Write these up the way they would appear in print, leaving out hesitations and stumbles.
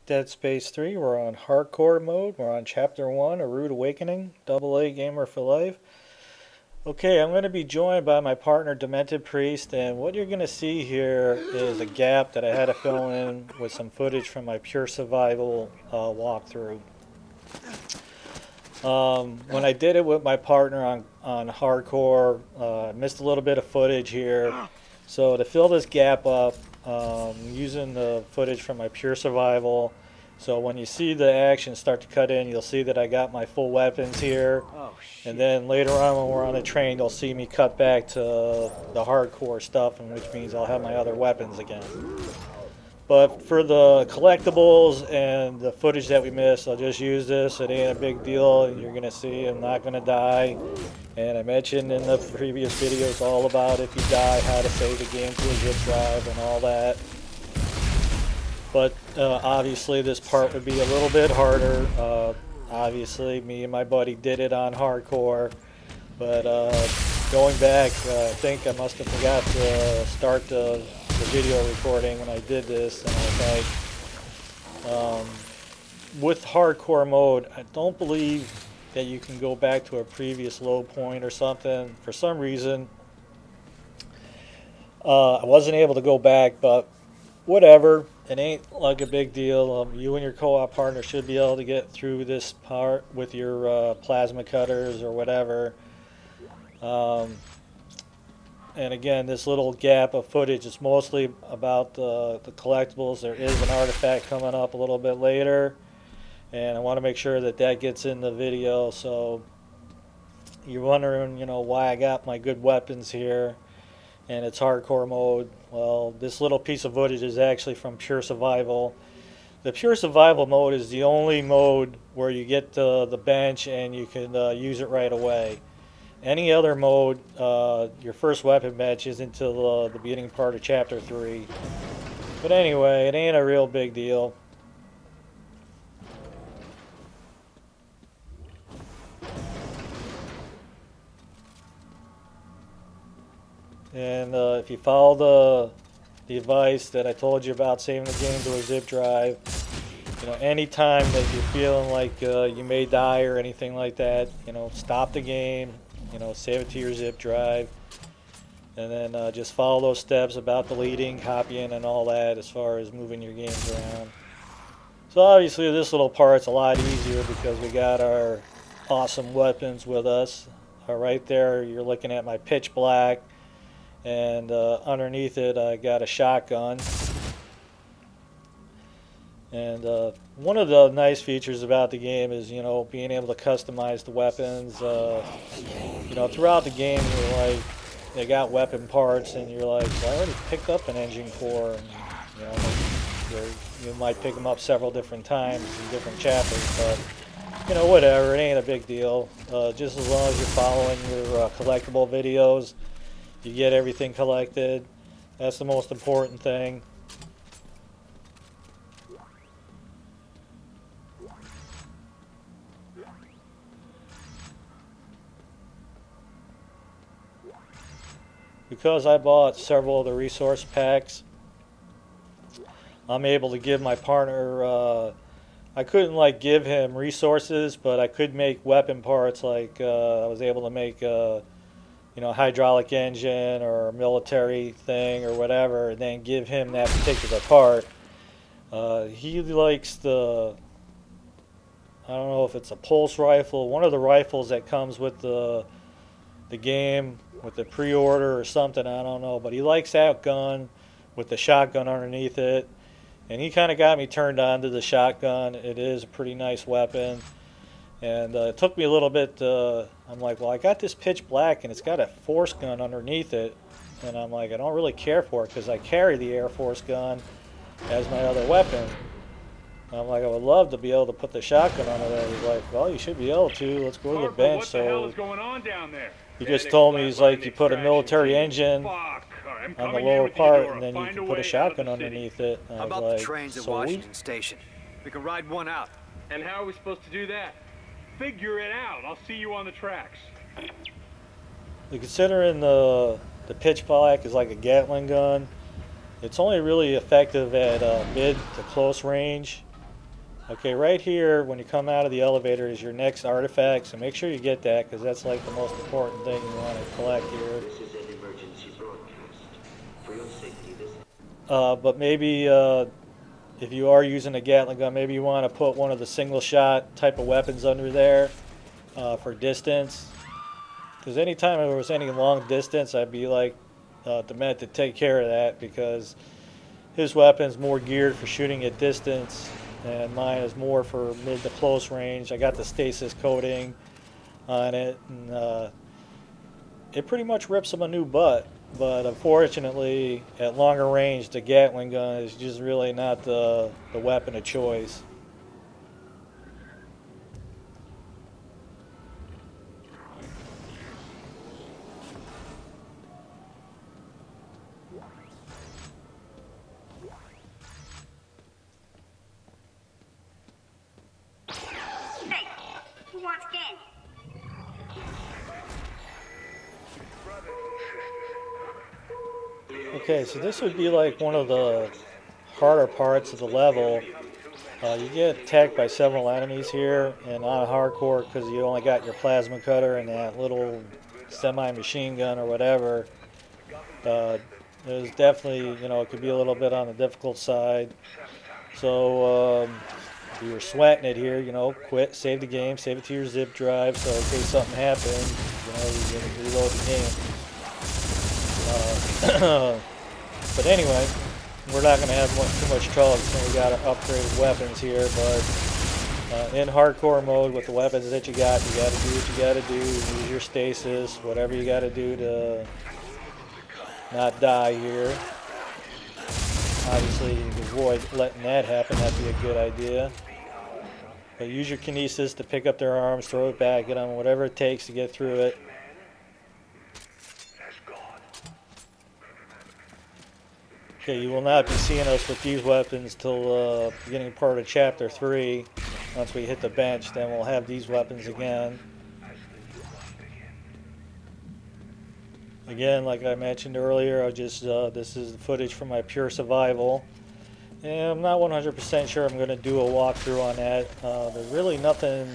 Dead Space 3. We're on hardcore mode. We're on chapter 1, A Rude Awakening, AA Gamer for Life. Okay, I'm going to be joined by my partner Demented Priest, and what you're going to see here is a gap that I had to fill in with some footage from my Pure Survival walkthrough. When I did it with my partner on hardcore, I missed a little bit of footage here. So to fill this gap up, using the footage from my Pure Survival, so when you see the action start to cut in, you'll see that I got my full weapons here. Oh, shit. And then later on when we're on the train, you'll see me cut back to the hardcore stuff, and which means I'll have my other weapons again. But for the collectibles and the footage that we missed, I'll just use this. It ain't a big deal. You're going to see I'm not going to die. And I mentioned in the previous videos all about if you die, how to save the game to a zip drive and all that. But obviously this part would be a little bit harder. Obviously me and my buddy did it on hardcore. But going back, I think I must have forgot to start the video recording when I did this, and I was like, with hardcore mode, I don't believe that you can go back to a previous low point or something. For some reason, I wasn't able to go back, but whatever. It ain't like a big deal. You and your co-op partner should be able to get through this part with your plasma cutters or whatever. And again, this little gap of footage is mostly about the collectibles. There is an artifact coming up a little bit later, and I want to make sure that that gets in the video. So you're wondering, why I got my good weapons here, and it's hardcore mode. Well, this little piece of footage is actually from Pure Survival. The Pure Survival mode is the only mode where you get the bench and you can use it right away. Any other mode, your first weapon bench is until the beginning part of Chapter 3. But anyway, it ain't a real big deal. And if you follow the advice that I told you about saving the game to a zip drive, anytime that you're feeling like you may die or anything like that, stop the game. Save it to your zip drive, and then just follow those steps about deleting, copying, and all that as far as moving your games around. So obviously this little part's a lot easier because we got our awesome weapons with us. Right there you're looking at my pitch black, and underneath it I got a shotgun. And one of the nice features about the game is, being able to customize the weapons. Throughout the game, you're like, they got weapon parts, and you're like, well, I already picked up an engine core. And, you might pick them up several different times in different chapters, but whatever, it ain't a big deal. Just as long as you're following your collectible videos, you get everything collected. That's the most important thing. Because I bought several of the resource packs, I'm able to give my partner, I couldn't give him resources, but I could make weapon parts. I was able to make a hydraulic engine or a military thing or whatever, and then give him that particular part. He likes I don't know if it's a pulse rifle, one of the rifles that comes with the game, with the pre-order or something, I don't know, but he likes that gun with the shotgun underneath it, and he kind of got me turned on to the shotgun. It is a pretty nice weapon, and it took me a little bit. I'm like, well, I got this pitch black and it's got a force gun underneath it, and I'm like, I don't really care for it because I carry the Air Force gun as my other weapon. I'm like, I would love to be able to put the shotgun on it. He's like, well, you should be able to. Let's go to the bench. What the hell is going on down there? He just told me, he's like, you put a military engine on the lower part, and then you can put a shotgun underneath it. How about the trains at Washington Station? We can ride one out. And how are we supposed to do that? Figure it out. I'll see you on the tracks. Considering the pitch black is like a Gatling gun, it's only really effective at mid to close range. Okay, right here, when you come out of the elevator, is your next artifact, so make sure you get that, because that's like the most important thing you want to collect here. This is an emergency broadcast. For your safety, this... But maybe if you are using a Gatling gun, maybe you want to put one of the single shot type of weapons under there for distance. Because anytime there was any long distance, I'd be like Dement to take care of that, because his weapon's more geared for shooting at distance, and mine is more for mid to close range. I got the stasis coating on it, and it pretty much rips him a new butt. But unfortunately, at longer range, the Gatling gun is just really not the weapon of choice. Hey, who wants game? Okay, so this would be like one of the harder parts of the level. You get attacked by several enemies here, and on hardcore, because you only got your plasma cutter and that little semi-machine gun or whatever, there's definitely, you know, it could be a little bit on the difficult side. So if you're sweating it here, you know, quit, save the game, save it to your zip drive, so in case something happens, you know, you can reload the game. But anyway, we're not going to have too much trouble because we got upgraded weapons here. But in hardcore mode, with the weapons that you got to do what you got to do. Use your stasis, whatever you got to do to not die here. Obviously, you can avoid letting that happen. That'd be a good idea. But use your kinesis to pick up their arms, throw it back at them, whatever it takes to get through it. Okay, you will not be seeing us with these weapons till beginning part of Chapter 3. Once we hit the bench, then we'll have these weapons again. Again, like I mentioned earlier, this is the footage from my Pure Survival. And I'm not 100% sure I'm going to do a walkthrough on that. There's really nothing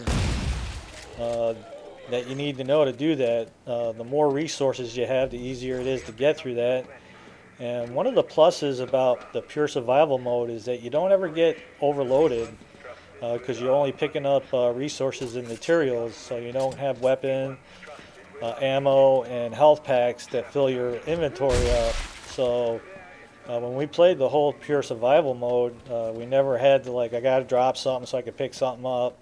that you need to know to do that. The more resources you have, the easier it is to get through that. And one of the pluses about the Pure Survival mode is that you don't ever get overloaded because you're only picking up resources and materials, so you don't have weapon, ammo, and health packs that fill your inventory up. So when we played the whole Pure Survival mode, we never had to, like, I gotta drop something so I could pick something up.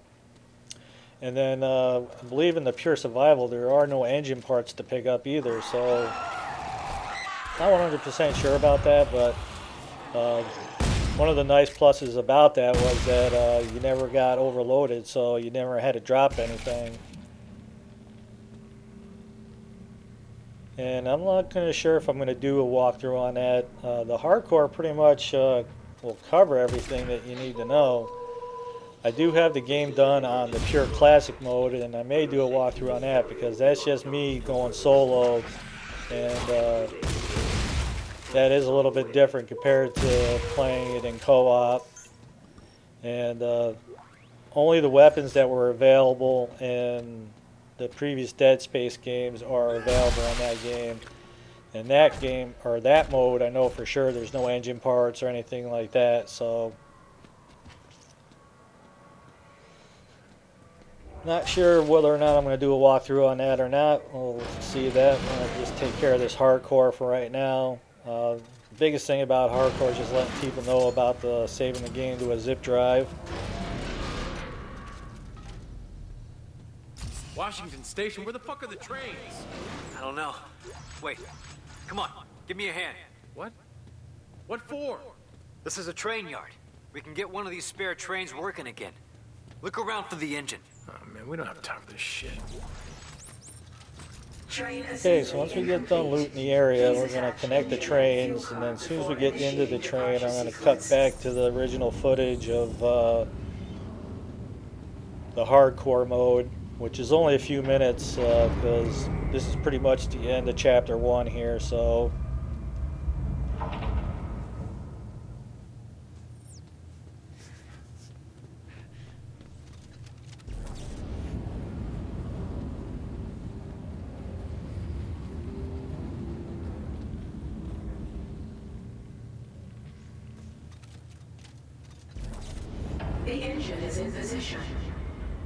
And then I believe in the Pure Survival there are no engine parts to pick up either, so not 100% sure about that, but one of the nice pluses about that was that you never got overloaded, so you never had to drop anything. And I'm not kind of sure if I'm going to do a walkthrough on that. The hardcore pretty much will cover everything that you need to know. I do have the game done on the Pure Classic mode, and I may do a walkthrough on that because that's just me going solo, and that is a little bit different compared to playing it in co-op. And only the weapons that were available in the previous Dead Space games are available in that game. In that game, or that mode, I know for sure there's no engine parts or anything like that, so not sure whether or not I'm going to do a walkthrough on that or not. We'll see that. I'm going to just take care of this hardcore for right now. The biggest thing about hardcore is just letting people know about the saving the game to a zip drive. Washington Station, where the fuck are the trains? I don't know. Wait, come on, give me a hand. What? What for? This is a train yard. We can get one of these spare trains working again. Look around for the engine. Oh man, we don't have time for this shit. Okay, so once we get done looting the area, we're going to connect the trains, and then as soon as we get into the train, I'm going to cut back to the original footage of the hardcore mode, which is only a few minutes because this is pretty much the end of Chapter 1 here, so The engine is in position.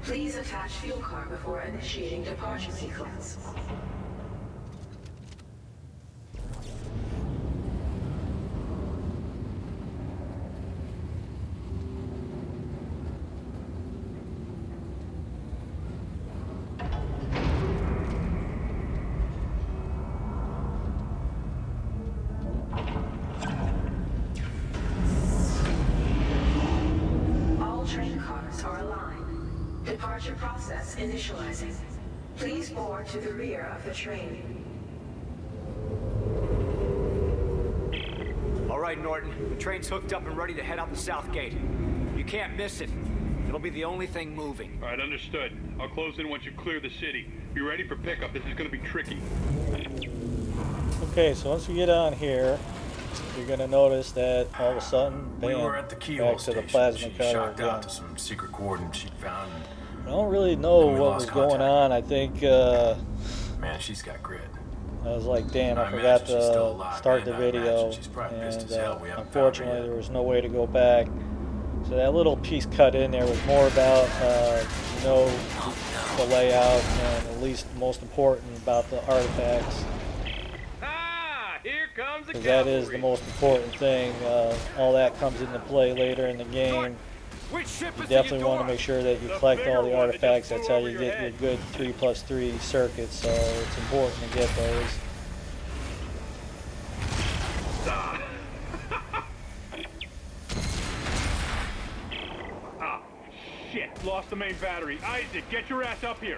Please attach fuel car before initiating departure sequence. Train cars are aligned. Departure process initializing. Please board to the rear of the train. All right, Norton. The train's hooked up and ready to head out the south gate. You can't miss it. It'll be the only thing moving. All right, understood. I'll close in once you clear the city. Be ready for pickup. This is going to be tricky. Okay, so once we get on here, you're going to notice that all of a sudden, bam, We were at the keyhole back to the station. plasma She cutter shocked again. out to some secret coordinates she found. I don't really know And we what lost was going contact. on. I think Man, she's got grit. I was like, damn, I I forgot imagine she's still to alive, start the man. I imagine video, she's probably pissed and as hell we haven't found her unfortunately yet. there was no way to go back. So that little piece cut in there was more about, the layout, and at least most important about the artifacts. Here comes the Because that is the most important thing. All that comes into play later in the game. Which ship You is definitely at want to your make sure that you collect all the artifacts. That's how you get your good 3+3 circuits. So it's important to get those. Ah, shit. Lost the main battery. Isaac, get your ass up here.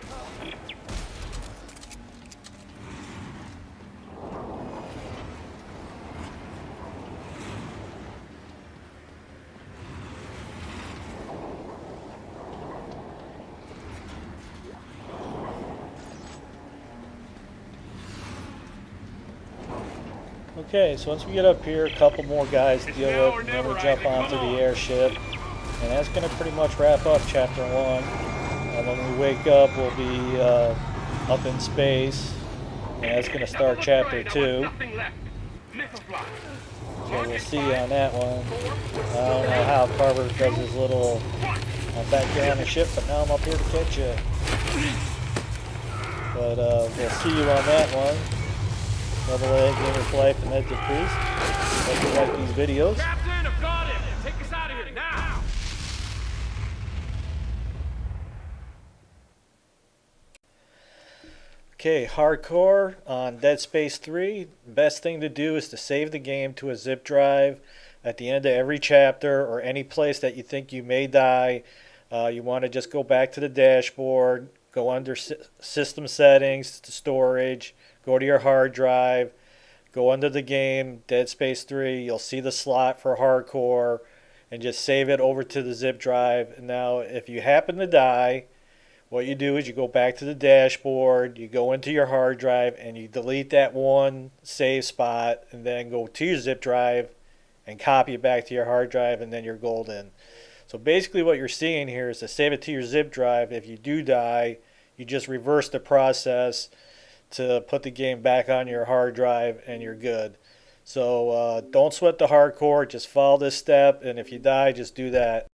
Okay, so once we get up here, a couple more guys to deal now with, or and then we never, jump Isaac, onto come the on. airship. And that's going to pretty much wrap up Chapter 1. When we wake up, we'll be up in space. And that's going to start Chapter 2. So we'll see you on that one. I don't know how Carver does his little, I'm back here on the ship, but now I'm up here to catch you. But we'll see you on that one. Double A, Gamer for Life, and Ed the Priest. Hope you like these videos. Captain, I've got him! Take us out of here now! Okay, hardcore on Dead Space 3. Best thing to do is to save the game to a zip drive at the end of every chapter, or any place that you think you may die. You want to just go back to the dashboard, go under system settings to storage, go to your hard drive, go under the game, Dead Space 3. You'll see the slot for hardcore, and just save it over to the zip drive. Now, if you happen to die, what you do is you go back to the dashboard, you go into your hard drive, and you delete that one save spot, and then go to your zip drive and copy it back to your hard drive, and then you're golden. So basically what you're seeing here is to save it to your zip drive. If you do die, you just reverse the process to put the game back on your hard drive, and you're good. So don't sweat the hardcore, just follow this step, and if you die, just do that.